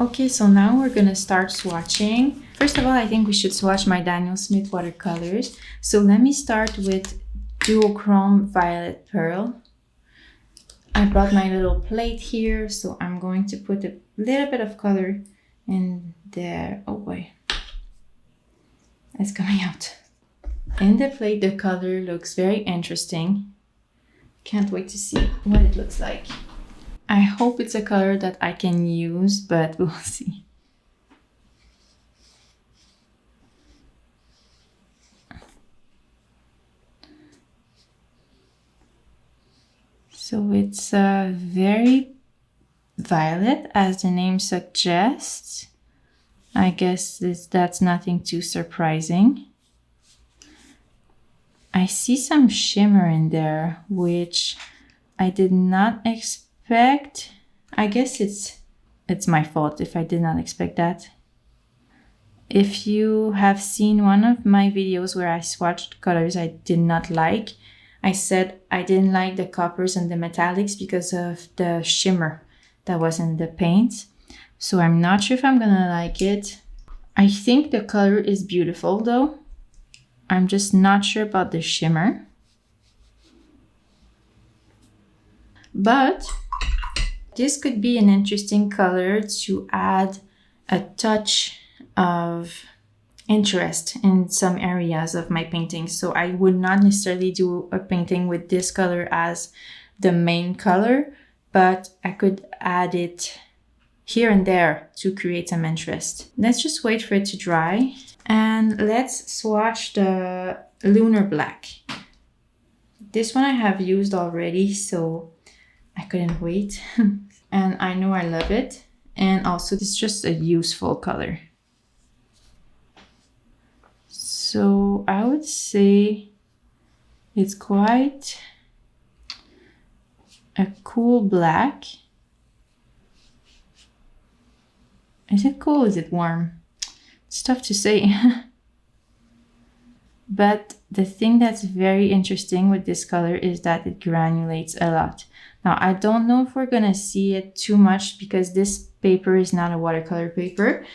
Okay, so now we're gonna start swatching. First of all, I think we should swatch my Daniel Smith watercolors. So let me start with Duochrome Violet Pearl. I brought my little plate here, so I'm going to put a little bit of color in there. Oh boy, it's coming out. In the plate, the color looks very interesting. Can't wait to see what it looks like. I hope it's a color that I can use, but we'll see. So it's very violet, as the name suggests. I guess that's nothing too surprising. I see some shimmer in there, which I did not expect. I guess it's my fault if I did not expect that. If you have seen one of my videos where I swatched colors I did not like, I said I didn't like the coppers and the metallics because of the shimmer that was in the paint. So I'm not sure if I'm gonna like it. I think the color is beautiful though. I'm just not sure about the shimmer. But this could be an interesting color to add a touch of interest in some areas of my painting. So I would not necessarily do a painting with this color as the main color, but I could add it here and there to create some interest. Let's just wait for it to dry. And let's swatch the Lunar Black. This one I have used already, so I couldn't wait. And I know I love it. And also it's just a useful color. So I would say it's quite a cool black. Is it cool? Is it warm? It's tough to say. But the thing that's very interesting with this color is that it granulates a lot. Now, I don't know if we're gonna see it too much because this paper is not a watercolor paper.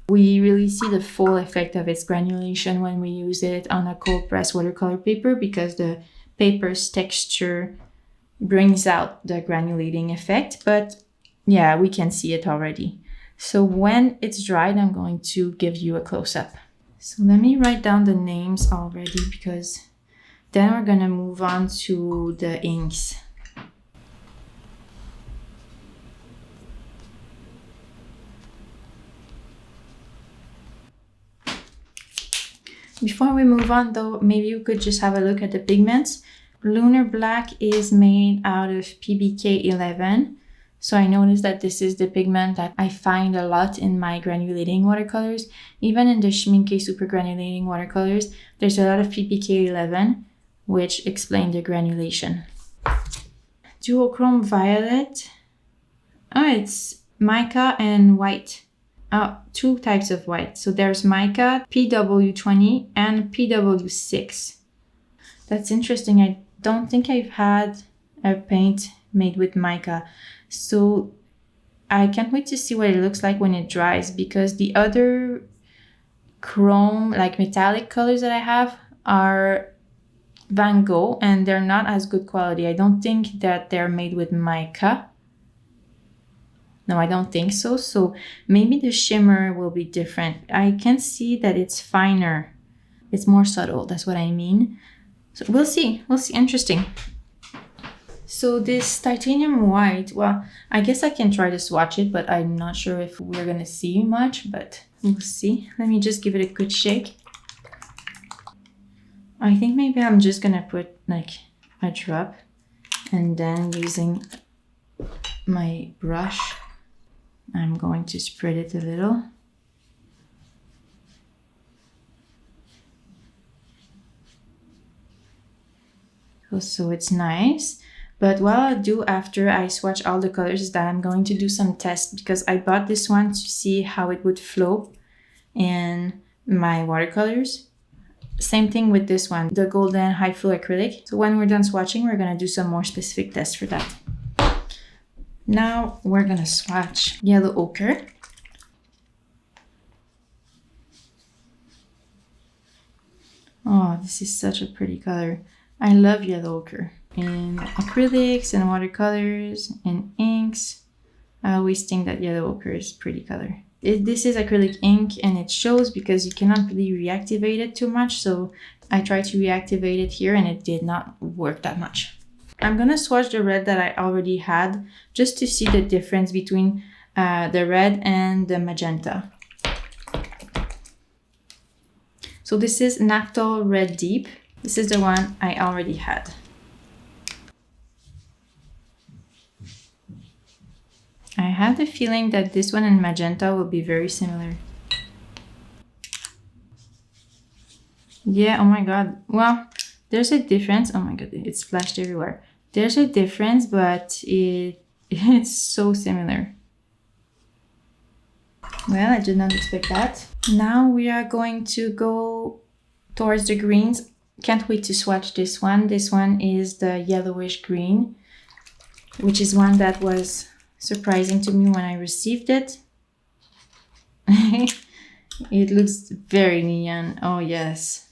We really see the full effect of its granulation when we use it on a cold press watercolor paper because the paper's texture brings out the granulating effect. But yeah, we can see it already. So when it's dried, I'm going to give you a close-up. So let me write down the names already because then we're gonna move on to the inks. Before we move on though, maybe you could just have a look at the pigments. Lunar Black is made out of PBK 11. So I noticed that this is the pigment that I find a lot in my granulating watercolors. Even in the Schmincke Super Granulating watercolors, there's a lot of PBK 11, which explain the granulation. Duochrome Violet. Oh, it's mica and white. Oh, two types of white. So there's mica, PW20 and PW6. That's interesting. I don't think I've had a paint made with mica. So I can't wait to see what it looks like when it dries because the other chrome, like metallic colors that I have are Van Gogh and they're not as good quality. I don't think that they're made with mica. No, I don't think so. So maybe the shimmer will be different. I can see that it's finer. It's more subtle. That's what I mean. So we'll see. We'll see. Interesting. So this titanium white, well, I guess I can try to swatch it, but I'm not sure if we're gonna see much, but we'll see. Let me just give it a good shake. I think maybe I'm just gonna put like a drop and then using my brush, I'm going to spread it a little. So it's nice. But what I'll do after I swatch all the colors is that I'm going to do some tests because I bought this one to see how it would flow in my watercolors. Same thing with this one, the golden high flow acrylic. So when we're done swatching, we're gonna do some more specific tests for that. Now we're gonna swatch yellow ochre. Oh, this is such a pretty color. I love yellow ochre. In acrylics and watercolors and inks, I always think that yellow ochre is a pretty color. This is acrylic ink and it shows because you cannot really reactivate it too much. So I tried to reactivate it here and it did not work that much. I'm gonna swatch the red that I already had just to see the difference between the red and the magenta. So this is Naphthol Red Deep. This is the one I already had. I have the feeling that this one and magenta will be very similar. Yeah, oh my god. Well, there's a difference. Oh my god, it splashed everywhere. There's a difference, but it's so similar. Well, I did not expect that. Now we are going to go towards the greens. Can't wait to swatch this one. This one is the yellowish green, which is one that was surprising to me when I received it. It looks very neon. Oh yes.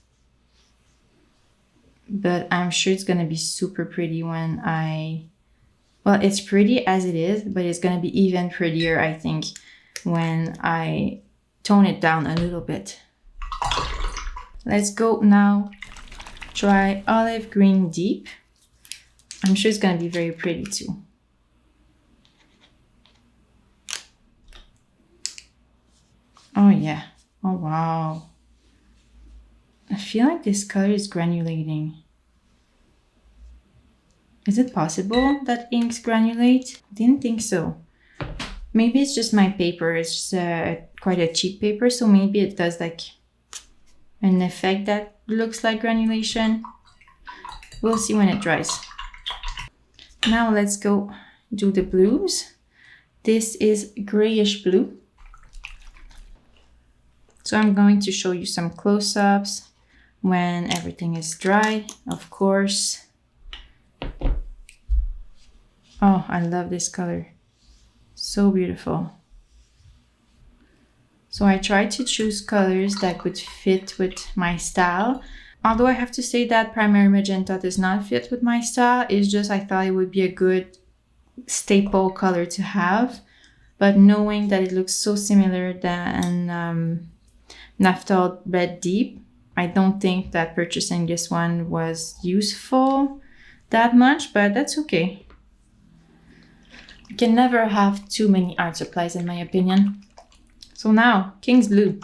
But I'm sure it's gonna be super pretty when well, it's pretty as it is, but it's gonna be even prettier, I think, when I tone it down a little bit. Let's go now try Olive Green Deep. I'm sure it's gonna be very pretty too. Oh yeah, oh wow. I feel like this color is granulating. Is it possible that inks granulate? Didn't think so. Maybe it's just my paper. It's quite a cheap paper, so maybe it does like an effect that looks like granulation. We'll see when it dries. Now let's go do the blues. This is grayish blue. So I'm going to show you some close-ups when everything is dry, of course. Oh, I love this color. So beautiful. So I tried to choose colors that could fit with my style. Although I have to say that primary magenta does not fit with my style. It's just I thought it would be a good staple color to have. But knowing that it looks so similar than Naphthol Red Deep, I don't think that purchasing this one was useful that much, but that's okay. You can never have too many art supplies, in my opinion. So now, King's Blue.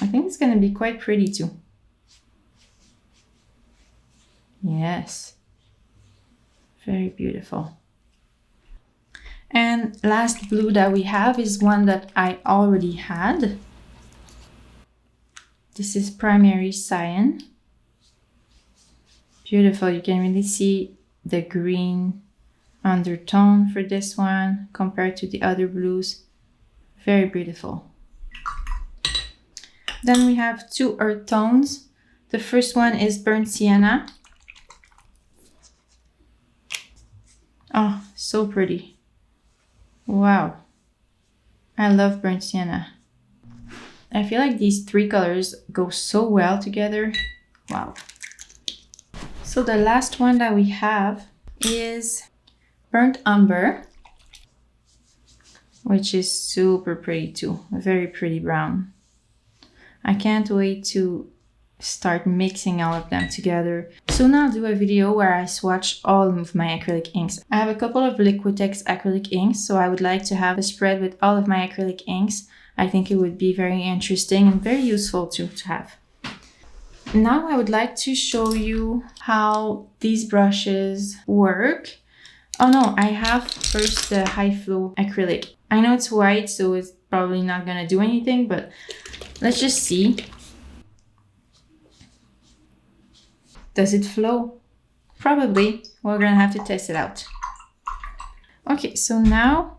I think it's gonna be quite pretty too. Yes, very beautiful. And last blue that we have is one that I already had. This is Primary Cyan. Beautiful, you can really see the green undertone for this one compared to the other blues. Very beautiful. Then we have two earth tones. The first one is Burnt Sienna. Oh, so pretty. Wow, I love Burnt Sienna. I feel like these three colors go so well together. Wow. So the last one that we have is Burnt Umber, which is super pretty too, a very pretty brown. I can't wait to start mixing all of them together. Soon I'll do a video where I swatch all of my acrylic inks. I have a couple of Liquitex acrylic inks, so I would like to have a spread with all of my acrylic inks. I think it would be very interesting and very useful to have. Now I would like to show you how these brushes work. Oh no, I have first the high flow acrylic. I know it's white, so it's probably not gonna do anything, but let's just see. Does it flow? Probably. We're gonna have to test it out. Okay, so now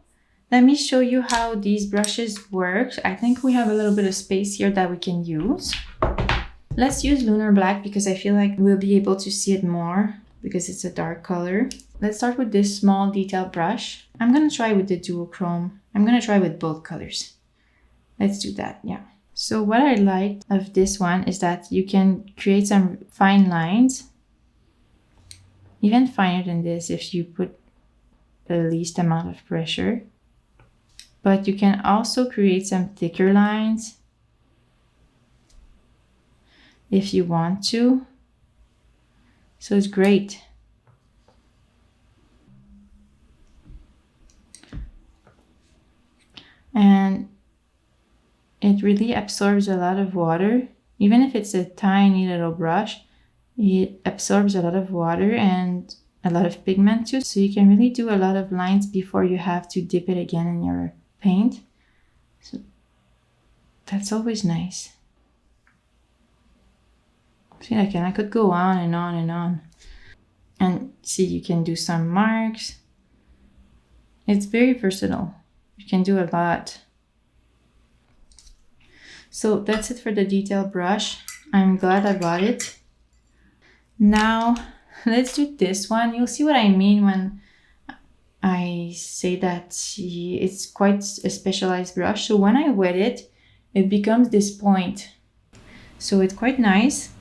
let me show you how these brushes work. I think we have a little bit of space here that we can use. Let's use Lunar Black because I feel like we'll be able to see it more because it's a dark color. Let's start with this small detail brush. I'm gonna try with the Duochrome. I'm gonna try with both colors. Let's do that, yeah. So what I liked of this one is that you can create some fine lines, even finer than this if you put the least amount of pressure. But you can also create some thicker lines if you want to. So it's great. And it really absorbs a lot of water. Even if it's a tiny little brush, it absorbs a lot of water and a lot of pigment too. So you can really do a lot of lines before you have to dip it again in your paint. So that's always nice. See, I could go on and on and on. And see, you can do some marks. It's very versatile. You can do a lot. So that's it for the detail brush. I'm glad I bought it. Now let's do this one. You'll see what I mean when I say that it's quite a specialized brush. So when I wet it, it becomes this point. So it's quite nice.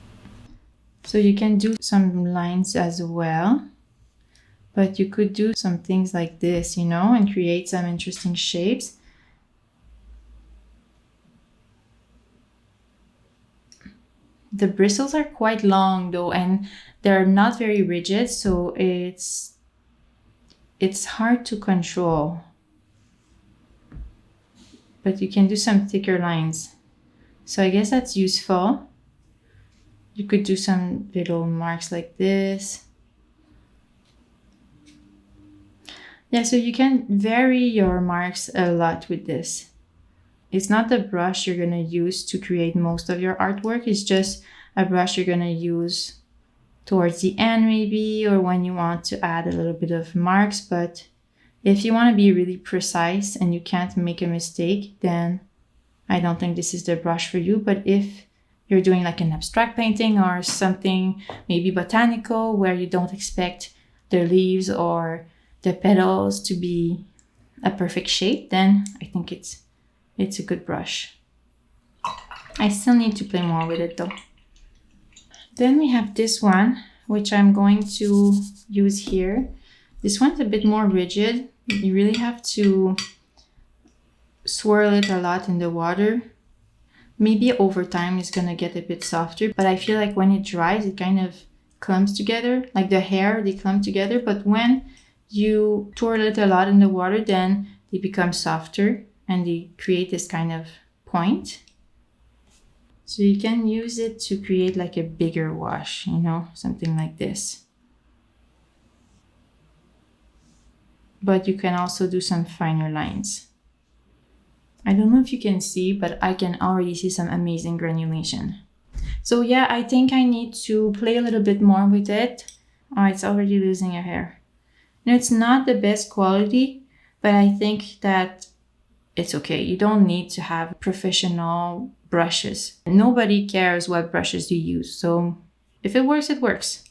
So you can do some lines as well, but you could do some things like this, you know, and create some interesting shapes. The bristles are quite long though, and they're not very rigid, so it's hard to control. But you can do some thicker lines. So I guess that's useful. You could do some little marks like this. Yeah, so you can vary your marks a lot with this. It's not the brush you're gonna use to create most of your artwork. It's just a brush you're gonna use towards the end maybe, or when you want to add a little bit of marks. But if you wanna be really precise and you can't make a mistake, then I don't think this is the brush for you. But if you're doing like an abstract painting or something maybe botanical where you don't expect the leaves or the petals to be a perfect shape, then I think it's a good brush. I still need to play more with it though. Then we have this one, which I'm going to use here. This one's a bit more rigid. You really have to swirl it a lot in the water. Maybe over time it's gonna get a bit softer, but I feel like when it dries, it kind of clumps together. Like the hair, they clump together, but when you twirl it a lot in the water, then they become softer and they create this kind of point. So you can use it to create like a bigger wash, you know, something like this. But you can also do some finer lines. I don't know if you can see, but I can already see some amazing granulation. So yeah, I think I need to play a little bit more with it. Oh, it's already losing a hair. Now, it's not the best quality, but I think that it's okay. You don't need to have professional brushes. Nobody cares what brushes you use. So if it works, it works.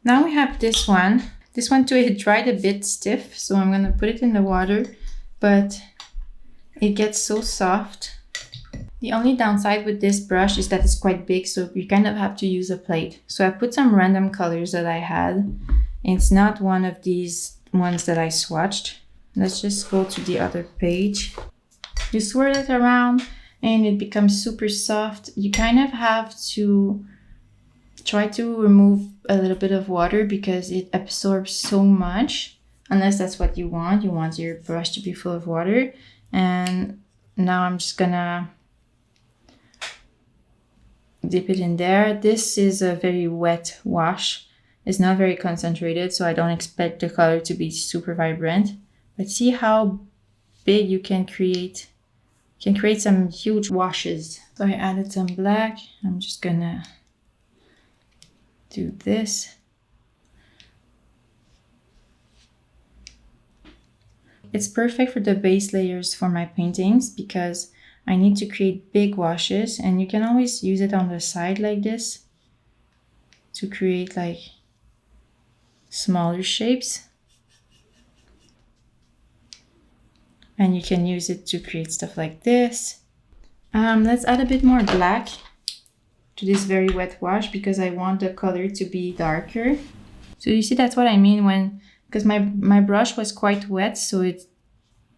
Now we have this one. This one too, it dried a bit stiff, so I'm gonna put it in the water, but it gets so soft. The only downside with this brush is that it's quite big, so you kind of have to use a plate. So I put some random colors that I had. It's not one of these ones that I swatched. Let's just go to the other page. You swirl it around and it becomes super soft. You kind of have to try to remove a little bit of water because it absorbs so much, unless that's what you want. You want your brush to be full of water. And now I'm just gonna dip it in there. This is a very wet wash. It's not very concentrated, so I don't expect the color to be super vibrant. But see how big you can create. You can create some huge washes. So I added some black. I'm just gonna do this. It's perfect for the base layers for my paintings because I need to create big washes, and you can always use it on the side like this to create like smaller shapes. And you can use it to create stuff like this. Let's add a bit more black to this very wet wash because I want the color to be darker. So you see, that's what I mean when, because my brush was quite wet, so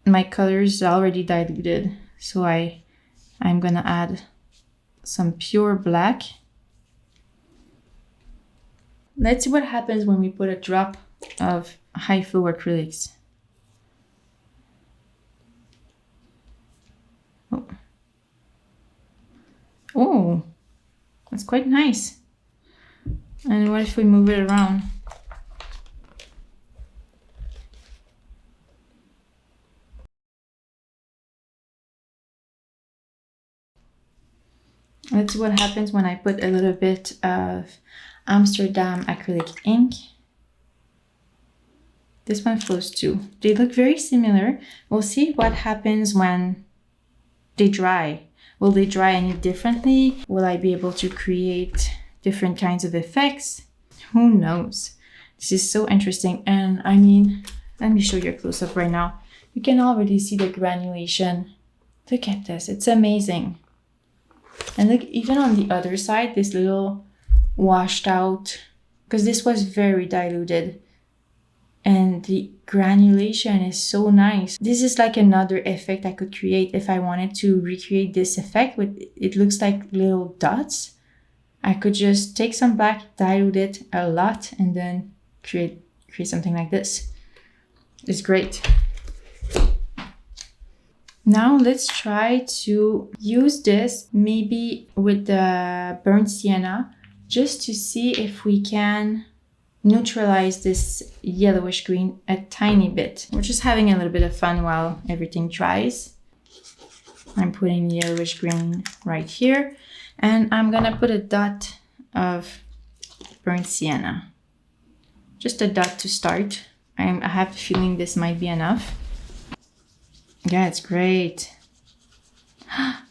my color is already diluted. So I'm gonna add some pure black. Let's see what happens when we put a drop of high flow acrylics. Oh, that's quite nice. And what if we move it around? Let's see what happens when I put a little bit of Amsterdam acrylic ink. This one flows too. They look very similar. We'll see what happens when they dry. Will they dry any differently? Will I be able to create different kinds of effects? Who knows? This is so interesting. And I mean, let me show you a close-up right now. You can already see the granulation. Look at this, it's amazing. And look, even on the other side, this little washed out, because this was very diluted. And the granulation is so nice. This is like another effect I could create if I wanted to recreate this effect with, it looks like little dots. I could just take some black, dilute it a lot, and then create something like this. It's great. Now let's try to use this maybe with the burnt sienna, just to see if we can neutralize this yellowish green a tiny bit. We're just having a little bit of fun while everything dries. I'm putting yellowish green right here, and I'm gonna put a dot of burnt sienna. Just a dot to start. I have a feeling this might be enough. Yeah, it's great.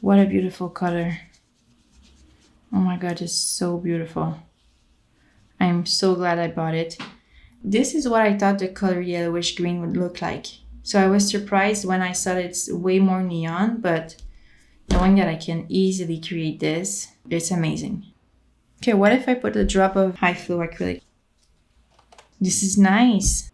What a beautiful color. Oh my God, it's so beautiful. I'm so glad I bought it. This is what I thought the color yellowish green would look like. So I was surprised when I saw it's way more neon, but knowing that I can easily create this, it's amazing. Okay, what if I put a drop of high flow acrylic? This is nice.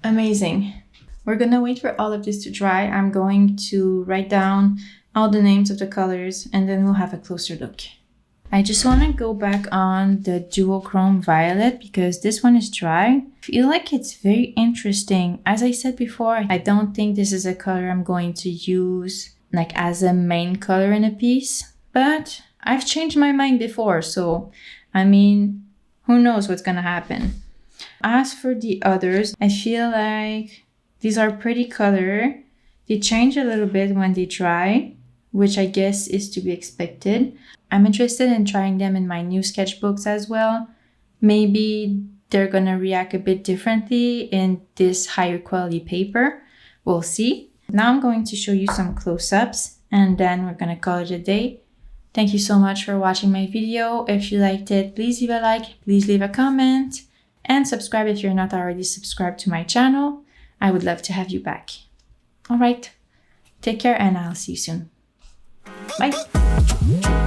Amazing. We're gonna wait for all of this to dry. I'm going to write down all the names of the colors and then we'll have a closer look. I just want to go back on the Duochrome Violet because this one is dry. I feel like it's very interesting. As I said before, I don't think this is a color I'm going to use like as a main color in a piece, but I've changed my mind before. So, I mean, who knows what's gonna happen. As for the others, I feel like these are pretty color. They change a little bit when they dry, which I guess is to be expected. I'm interested in trying them in my new sketchbooks as well. Maybe they're gonna react a bit differently in this higher quality paper. We'll see. Now I'm going to show you some close-ups and then we're gonna call it a day. Thank you so much for watching my video. If you liked it, please leave a like, please leave a comment, and subscribe if you're not already subscribed to my channel. I would love to have you back. All right, take care and I'll see you soon. Bye.